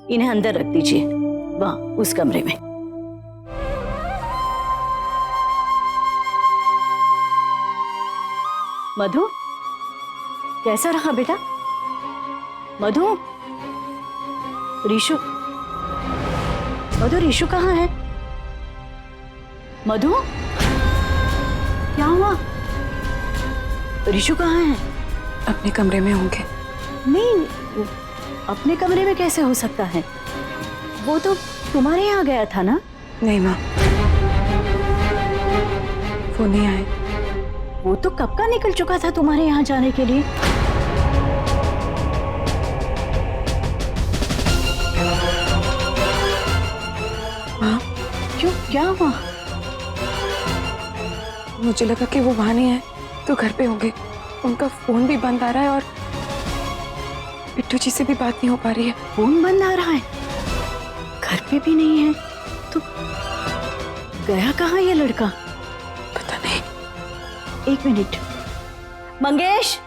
इन्हें अंदर रख दीजिए, वहां उस कमरे में। मधु, कैसा रहा बेटा? मधु, रीशु, मधु रीशु कहाँ है? मधु, क्या हुआ? रीशु कहाँ है? अपने कमरे में होंगे। नहीं, अपने कमरे में कैसे हो सकता है? वो तो तुम्हारे यहाँ गया था ना? नहीं माँ, वो नहीं आए। वो तो कब का निकल चुका था तुम्हारे यहाँ जाने के लिए। माँ, क्यों, क्या हुआ? मुझे लगा कि वो वहां नहीं है तो घर पे होंगे। उनका फोन भी बंद आ रहा है और बिट्टू जी से भी बात नहीं हो पा रही है। फोन बंद आ रहा है, घर पे भी नहीं है, तो गया कहाँ ये लड़का? पता नहीं। एक मिनट, मंगेश,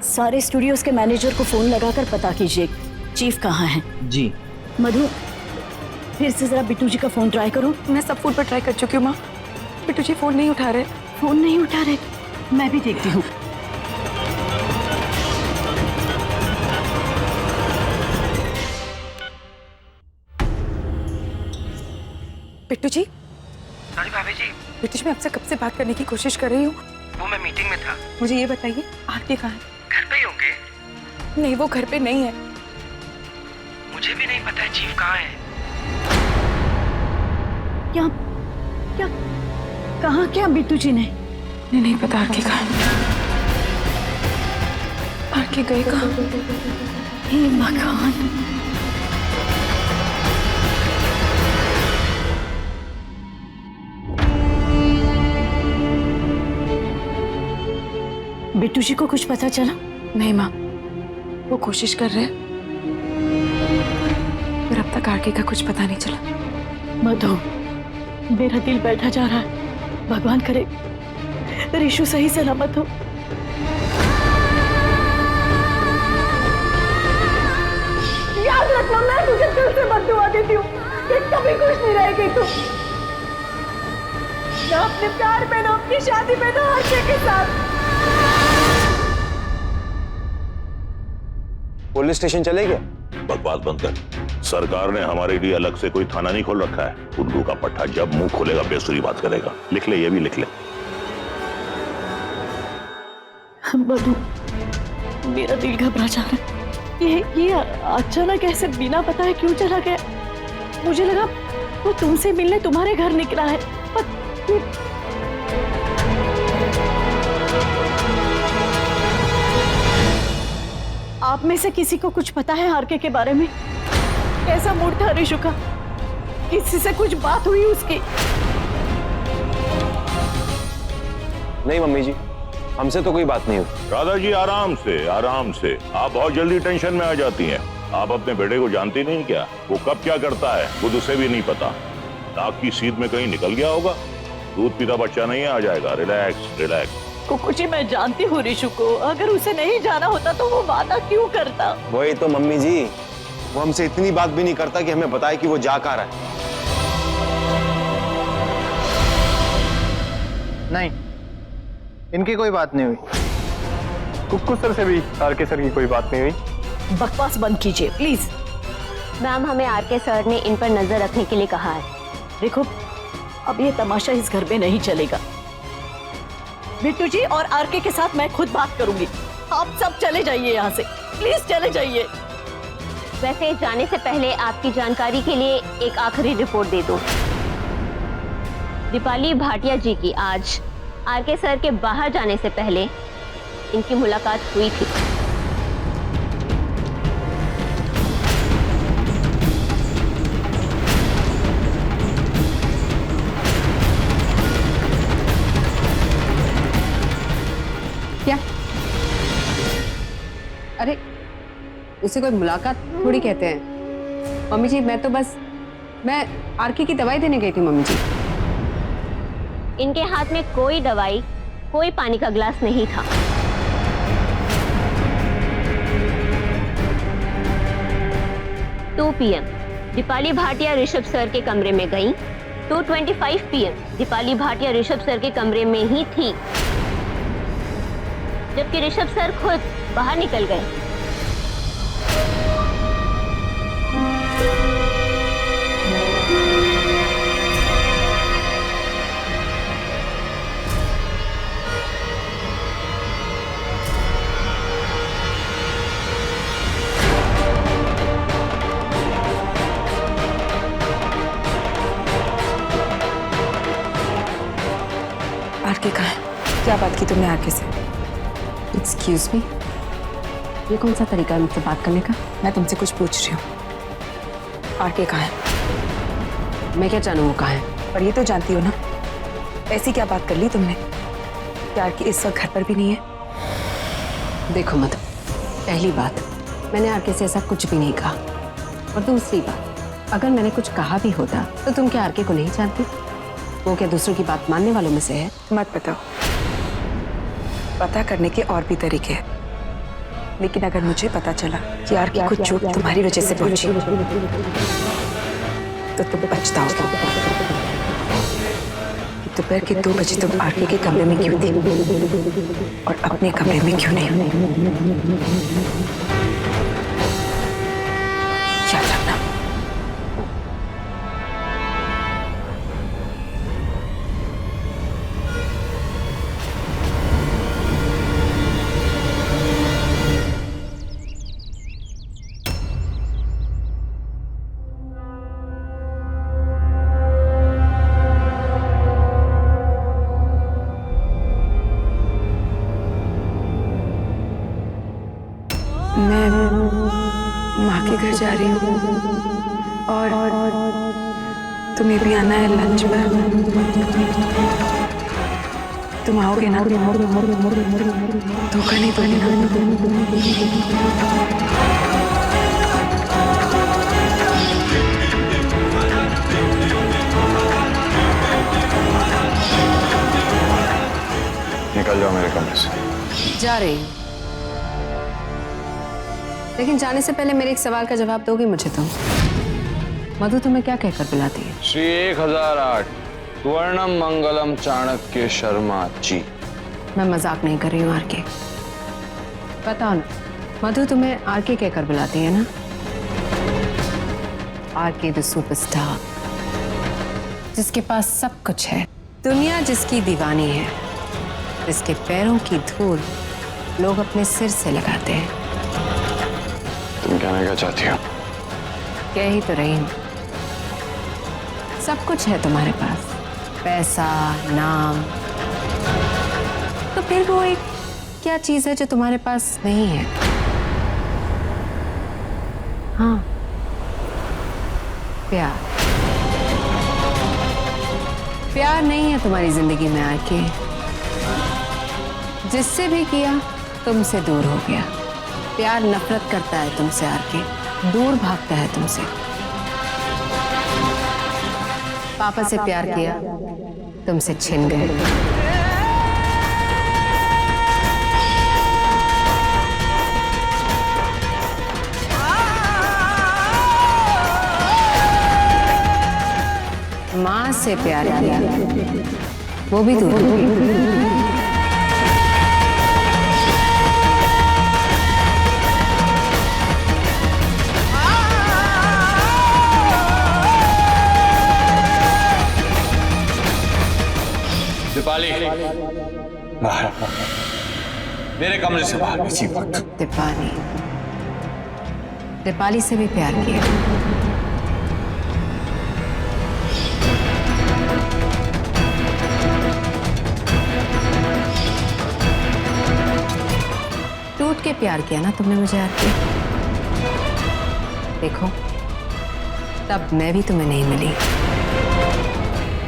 सारे स्टूडियोज के मैनेजर को फोन लगाकर पता कीजिए चीफ कहाँ है। जी। मधु, फिर से जरा बिट्टू जी का फोन ट्राई करो। मैं सब फोन पर ट्राई कर चुकी हूँ माँ, बिट्टू जी फोन नहीं उठा रहे। फोन नहीं उठा रहे? मैं भी देखती हूँ। बिट्टू जी। अरे भाभी जी। बिट्टू जी, मैं आपसे कब से बात करने की कोशिश कर रही हूँ। वो मैं मीटिंग में था। मुझे ये बताइए, आरके कहाँ है? घर पे ही होंगे। नहीं, वो घर पे नहीं है। मुझे भी नहीं पता है चीफ कहाँ है। क्या क्या कहाँ क्या बिट्टू जी ने? नहीं पता आरके कहाँ है। आरके गए कहाँ? हे भगवान। बिट्टू जी को कुछ पता चला? नहीं माँ, वो कोशिश कर रहे हैं पर अब तक आरके का कुछ पता नहीं चला। मधु, मेरा दिल बैठा जा रहा है। भगवान करे रीशु सही सलामत हो। याद रखना, मैं तुझे दिल से बद्दुआ देती हूँ कि कभी खुश नहीं रहेगी तू, ना अपने प्यार में, ना अपनी शादी में, ना आरके के साथ। पुलिस स्टेशन चले गए? बकवास बंद कर। सरकार ने हमारे लिए अलग से कोई थाना नहीं खोल रखा है। उल्लू का पट्टा जब मुंह खोलेगा बेसुरी बात करेगा। लिख ले, ये भी लिख ले। मधु, मेरा दिल घबरा जा रहा है। ये अचानक ऐसे बिना बताए क्यों चला गया? मुझे लगा वो तुमसे मिलने तुम्हारे घर निकला है। आप में से किसी को कुछ पता है आरके के बारे में? कैसा मूड था रीशु का? किसी से कुछ बात हुई उसकी? नहीं मम्मी जी, हमसे तो कोई बात नहीं हुई। राधा जी, आराम से आराम से। आप बहुत जल्दी टेंशन में आ जाती हैं। आप अपने बेटे को जानती नहीं क्या? वो कब क्या करता है खुद उसे भी नहीं पता। नाक की सीध में कहीं निकल गया होगा। दूध पीता बच्चा नहीं है, आ जाएगा। Relax relax. कुकू जी, मैं जानती हूँ रीशु को। अगर उसे नहीं जाना होता तो वो वादा क्यों करता? वही तो मम्मी जी, वो हमसे इतनी बात भी नहीं करता कि हमें बताए कि वो जा कहाँ रहा है। नहीं, इनकी कोई बात नहीं हुई। कुक्कू सर से भी आरके सर की कोई बात नहीं हुई। बकवास बंद कीजिए प्लीज। मैम, हमें आरके सर ने इन पर नजर रखने के लिए कहा है। देखो, अब ये तमाशा इस घर में नहीं चलेगा। बिट्टू जी और आरके के साथ मैं खुद बात करूंगी। आप सब चले जाइए यहाँ से, प्लीज चले जाइए। वैसे जाने से पहले आपकी जानकारी के लिए एक आखिरी रिपोर्ट दे दूं। दीपाली भाटिया जी की आज आरके सर के बाहर जाने से पहले इनकी मुलाकात हुई थी। क्या? अरे, उसे कोई मुलाकात थोड़ी कहते हैं। मम्मी जी, मैं आरके की दवाई देने गई थी मम्मी जी। इनके हाथ में कोई दवाई, कोई पानी का गिलास नहीं था। 2 PM दीपाली भाटिया ऋषभ सर के कमरे में गई। 2:25 PM दीपाली भाटिया ऋषभ सर के कमरे में ही थी, जबकि ऋषभ सर खुद बाहर निकल गए। आरके कहाँ है? क्या बात की तुमने आरके से? एक्सक्यूज मी, ये कौन सा तरीका है मुझसे बात करने का? मैं तुमसे कुछ पूछ रही हूँ। आरके कहाँ है? मैं क्या जानूँ वो कहाँ है? पर ये तो जानती हो ना, ऐसी क्या बात कर ली तुमने कि आरके इस वक्त घर पर भी नहीं है? देखो मधु, पहली बात, मैंने आरके से ऐसा कुछ भी नहीं कहा। और दूसरी बात, अगर मैंने कुछ कहा भी होता तो तुम क्या आरके को नहीं जानती? वो क्या दूसरों की बात मानने वालों में से है? मत बताओ, पता करने के और भी तरीके हैं, लेकिन अगर मुझे पता चला कि आरके को चोट तुम्हारी वजह से पहुंची तो तुम पछताओगे कि दोपहर के 2 बजे तुम आरके के कमरे में क्यों थी और अपने कमरे में क्यों नहीं? याद रखना। मैं माँ के घर जा रही हूँ और तुम्हें भी आना है लंच पर। तुम आओगे ना? धोखा नहीं दोगे ना? निकल जाओ मेरे कमरे से। जा रही हूँ, लेकिन जाने से पहले मेरे एक सवाल का जवाब दोगी मुझे तुम? मधु तुम्हें क्या कहकर बुलाती है? श्री 1008 स्वर्णम मंगलम चाणक्य शर्मा जी। मैं मजाक नहीं कर रही हूँ आरके, बताओ ना, मधु तुम्हें आरके कहकर बुलाती है ना? आरके द सुपरस्टार, जिसके पास सब कुछ है, दुनिया जिसकी दीवानी है, जिसके पैरों की धूल लोग अपने सिर से लगाते हैं। तुम कहना क्या चाहती हो? कह ही तो रही हूँ, सब कुछ है तुम्हारे पास, पैसा, नाम, तो फिर वो एक क्या चीज है जो तुम्हारे पास नहीं है? हाँ, प्यार। प्यार नहीं है तुम्हारी जिंदगी में आके, जिससे भी किया तुमसे दूर हो गया। प्यार नफरत करता है तुमसे आके, दूर भागता है तुमसे। पापा से प्यार किया, तुमसे छिन गए। माँ से प्यार किया, वो भी दूर हो गई। दीपाली, बाहर, मेरे कमरे से बाहर इसी वक्त। दीपाली, दीपाली से भी प्यार किया। टूट के प्यार किया ना तुमने मुझे आके। देखो, तब मैं भी तुम्हें नहीं मिली।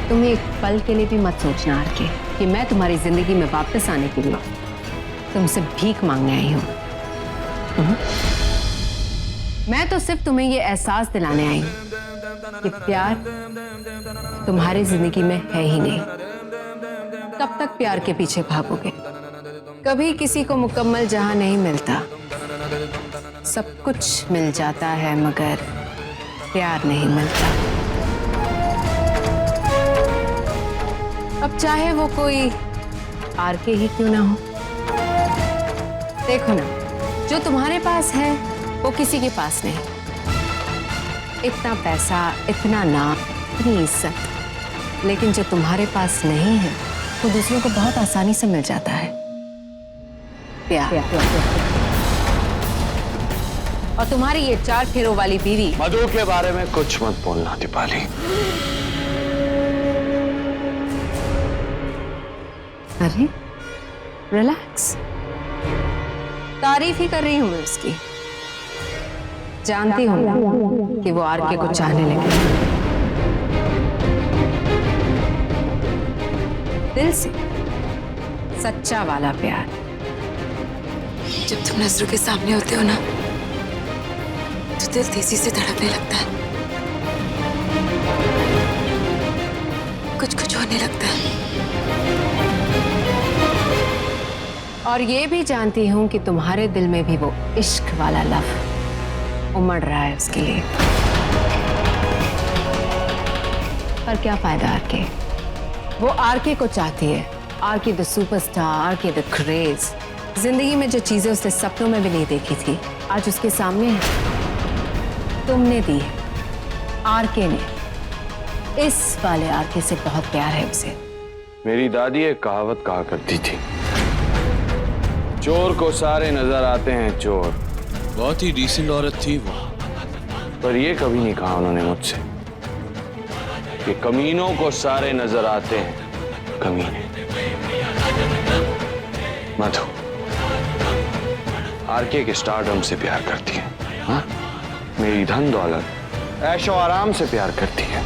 तुम्हें एक पल के लिए भी मत सोचना आरके कि मैं तुम्हारी जिंदगी में वापस आने के लिए तुमसे भीख मांगने आई हूं। मैं तो सिर्फ तुम्हें ये एहसास दिलाने आई हूं कि प्यार तुम्हारी जिंदगी में है ही नहीं। कब तक प्यार के पीछे भागोगे? कभी किसी को मुकम्मल जहां नहीं मिलता, सब कुछ मिल जाता है मगर प्यार नहीं मिलता। अब चाहे वो कोई आरके ही क्यों ना हो। देखो ना, जो तुम्हारे पास है वो किसी के पास नहीं। इतना पैसा, इतना नाम, इतनी इज्जत, लेकिन जो तुम्हारे पास नहीं है वो दूसरों को बहुत आसानी से मिल जाता है। प्यार। और तुम्हारी ये 4 फेरों वाली बीवी मधु के बारे में कुछ मत बोलना दीपाली। अरे रिलैक्स, तारीफ ही कर रही हूं मैं उसकी। जानती हूं कि वो आरके को चाहने लगे, दिल से, सच्चा वाला प्यार। जब तुम नजरों के सामने होते हो ना, तो दिल तेजी से धड़कने लगता है, कुछ कुछ होने लगता है। और ये भी जानती हूं कि तुम्हारे दिल में भी वो इश्क वाला लव उमड़ रहा है उसके लिए। पर क्या फायदा आरके? वो आरके को चाहती है, RK the superstar, RK the craze. जिंदगी में जो चीजें उसने सपनों में भी नहीं देखी थी, आज उसके सामने है। तुमने दी है, आरके ने। इस वाले आरके से बहुत प्यार है उसे। मेरी दादी एक कहावत कहा करती थी, चोर को सारे नजर आते हैं चोर। बहुत ही डिसेंट औरत थी वो। पर ये कभी नहीं कहा उन्होंने मुझसे कि कमीनों को सारे नजर आते हैं कमीने। मधु आरके के स्टारडम से प्यार करती है, हाँ? मेरी धन दौलत, ऐशो आराम से प्यार करती है।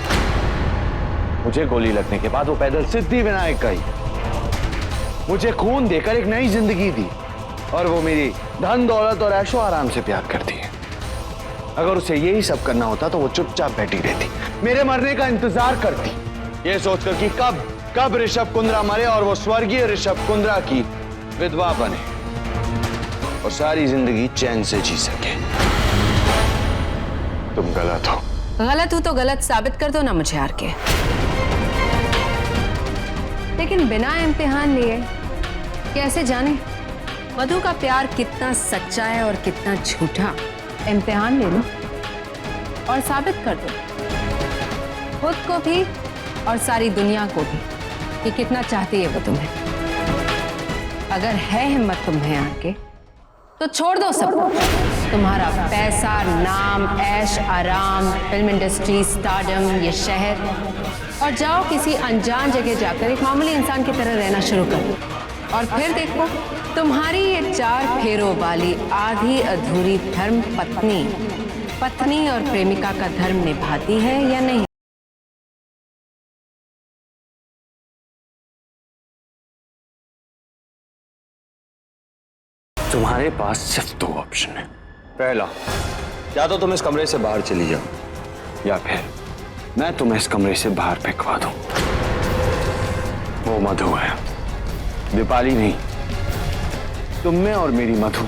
मुझे गोली लगने के बाद वो पैदल सिद्धि विनायक गई, मुझे खून देकर एक नई जिंदगी दी, और वो मेरी धन दौलत और ऐशो आराम से प्यार करती है। अगर उसे यही सब करना होता तो वो चुपचाप बैठी रहती, मेरे मरने का इंतजार करती, ये सोचकर कि कब ऋषभ कुंद्रा मरे और वो स्वर्गीय ऋषभ कुंद्रा की विधवा बने और सारी जिंदगी चैन से जी सके। तुम गलत हो। गलत हूं तो गलत साबित कर दो ना मुझे आरके। लेकिन बिना इम्तिहान लिए कैसे जाने मधु का प्यार कितना सच्चा है और कितना झूठा? इम्तिहान ले लो और साबित कर दो, खुद को भी और सारी दुनिया को भी, कि कितना चाहती है वो तुम्हें। अगर है हिम्मत तुम्हें आके, तो छोड़ दो सब कुछ, तुम्हारा पैसा, नाम, ऐश आराम, फिल्म इंडस्ट्री, स्टारडम, ये शहर, और जाओ किसी अनजान जगह जाकर एक मामूली इंसान की तरह रहना शुरू कर दो। और फिर देखो तुम्हारी ये 4 फेरों वाली आधी अधूरी धर्म पत्नी और प्रेमिका का धर्म निभाती है या नहीं। तुम्हारे पास सिर्फ 2 ऑप्शन है। पहला, या तो तुम इस कमरे से बाहर चली जाओ, या फिर मैं तुम्हें इस कमरे से बाहर फेंकवा दूं। वो मधु है, दीपाली नहीं। तुम में और मेरी मधु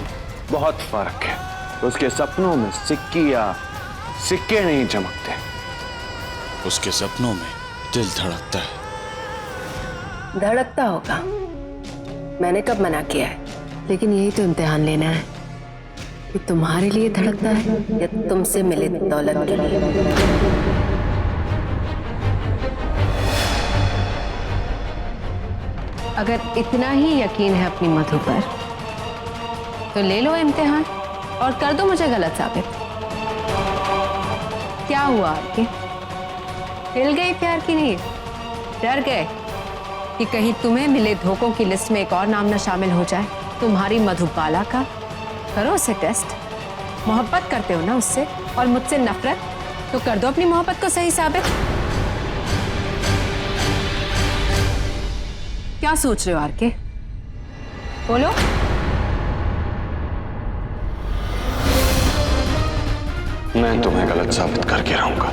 बहुत फर्क है। उसके सपनों में सिक्के नहीं चमकते, उसके सपनों में दिल धड़कता है। धड़कता होगा, मैंने कब मना किया है? लेकिन यही तो इम्तिहान लेना है कि तुम्हारे लिए धड़कता है या तुमसे मिले दौलत के लिए। अगर इतना ही यकीन है अपनी मधु पर, तो ले लो इम्तिहान और कर दो मुझे गलत साबित। क्या हुआ आपके? हिल गई प्यार की नींव? डर गए कि कहीं तुम्हें मिले धोखों की लिस्ट में एक और नाम न शामिल हो जाए, तुम्हारी मधुबाला का? करो उसे टेस्ट। मोहब्बत करते हो ना उससे, और मुझसे नफरत, तो कर दो अपनी मोहब्बत को सही साबित। क्या सोच रहे हो आरके? बोलो। मैं तुम्हें गलत साबित करके रहूंगा।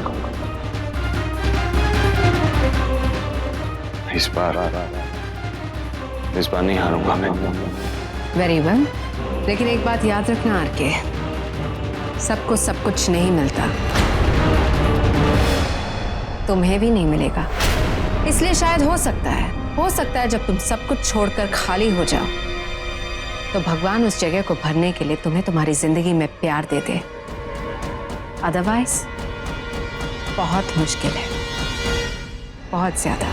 इस बार नहीं हारूंगा मैं। वेरी वेल, लेकिन एक बात याद रखना आरके, सबको सब कुछ नहीं मिलता। तुम्हें भी नहीं मिलेगा। इसलिए शायद हो सकता है जब तुम सब कुछ छोड़कर खाली हो जाओ तो भगवान उस जगह को भरने के लिए तुम्हें तुम्हारी जिंदगी में प्यार दे दे। अदरवाइज बहुत मुश्किल है, बहुत ज्यादा।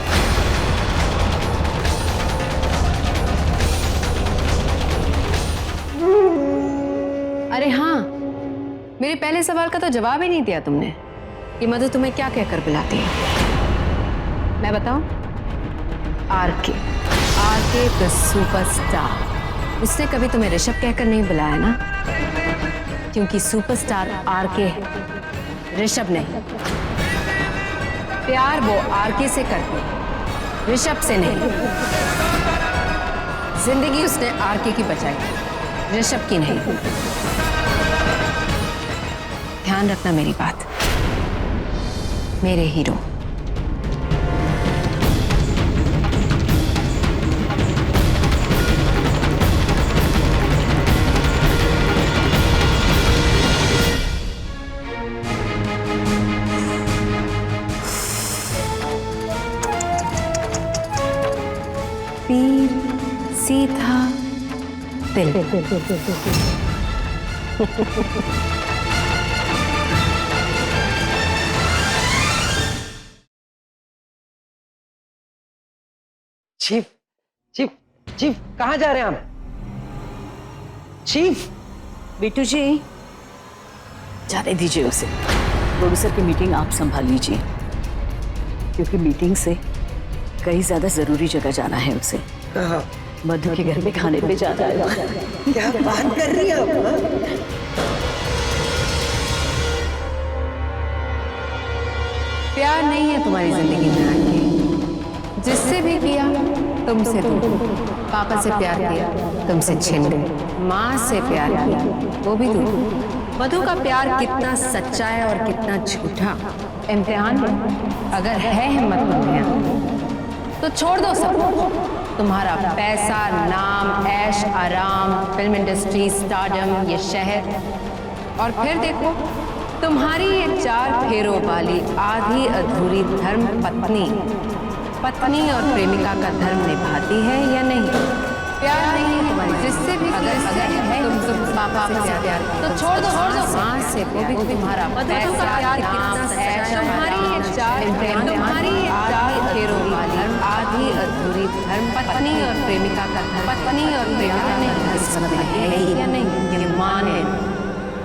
अरे हाँ, मेरे पहले सवाल का तो जवाब ही नहीं दिया तुमने कि मधु तुम्हें क्या कहकर बुलाती है। मैं बताऊं? RK the superstar. उसने कभी तुम्हें ऋषभ कहकर नहीं बुलाया ना, क्योंकि सुपरस्टार आरके है, ऋषभ नहीं। प्यार वो आरके से करती है, ऋषभ से नहीं। जिंदगी उसने आरके की बचाई, ऋषभ की नहीं। ध्यान रखना मेरी बात, मेरे हीरो। पीर सीधा दिल। चीफ चीफ चीफ कहाँ जा रहे हैं हम? चीफ बिट्टू जी, जाने दीजिए उसे। प्रोड्यूसर की मीटिंग आप संभाल लीजिए, क्योंकि मीटिंग से कई ज्यादा जरूरी जगह जाना है उसे। मधु के घर में खाने पे जाना है। क्या बात कर रही है आप? प्यार नहीं है तुम्हारी जिंदगी में आके, जिससे भी किया तुमसे दूर। पापा से प्यार किया, तुमसे छिन गए। माँ से प्यार किया, वो भी दूर। मधु का प्यार कितना सच्चा है और कितना झूठा, इम्तिहान है। अगर है हिम्मत तुम्हें तो छोड़ दो सब, तुम्हारा पैसा, नाम, ऐश आराम, फिल्म इंडस्ट्री, स्टारडम, ये शहर, और फिर देखो तुम्हारी ये 4 फेरों वाली आधी अधूरी धर्म पत्नी और प्रेमिका का धर्म निभाती है या नहीं? प्यार नहीं है तुम्हारी, जिससे भी अगर है तुम पापा से प्यार तो छोड़ दो। माँ से वो भी तुम्हारा पैसा, नाम, ऐश, तुम्हारी ये 4 फेरों वाली आधी अधूरी धर्म पत्नी और प्रेमिका का धर्म, पत्नी और प्रेमिका ने है या नहीं? ये माने